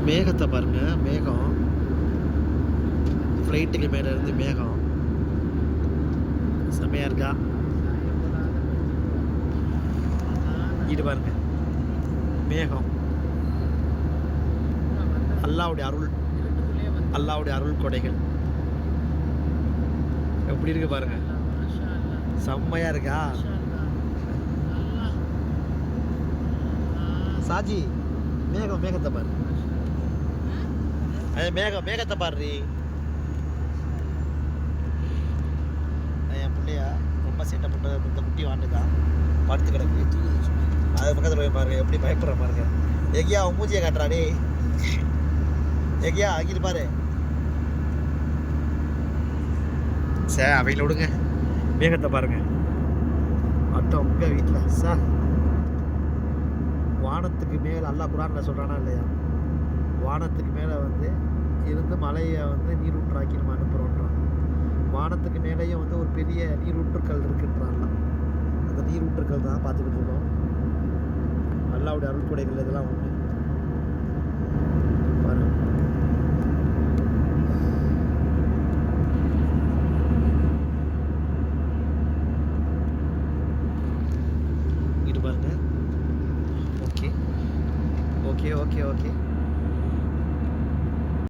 மேகத்தை பாருங்க, மேகம். ஃப்ளைட்டுக்கு மேல இருந்து மேகம். செமையா இருக்கா? இது பாருங்க, மேகம். அல்லாஹ்வுடைய அருள், அல்லாஹ்வுடைய அருள் கொடைகள். எப்படி இருக்கு பாருங்க, செம்மையா இருக்கா? சாஜி, மேகம், மேகத்தை பாரு. மேகம், மேகத்தை பாரு. என் பிள்ளையா ரொம்ப சேட்டை பண்ணுறது. இந்த குட்டி வாண்டுதான் படுத்து கிடக்கு. அது பக்கத்தில் போய் பாருங்க, எப்படி பயப்படுற பாருங்க. எங்கேயா அவன் மூஞ்சியை காட்டுறாடே, எங்கேயா அங்கிட்டு பாரு. சே அவையில் விடுங்க. மேகத்தை பாருங்க. அட்டம் உங்க வீட்டில் சார் வானத்துக்கு மேலே அல்லாஹ் குர்ஆன்ல சொல்கிறானா இல்லையா? வானத்துக்கு மேலே வந்து இருந்து மலையை வந்து நீரூற்றாக்கி நம்ம அனுப்புகிறோன்றான். வானத்துக்கு மேலேயும் வந்து ஒரு பெரிய நீரூற்றுக்கள் இருக்குன்றான்லாம். அந்த நீரூற்றுக்கள் தான் பார்த்துக்கிட்டு இருக்கோம். அல்லாஹ்வுடைய அருள்கொடைகள் இதெல்லாம் உண்டு பாருங்க. இது பாருங்க. Okay okay okay okay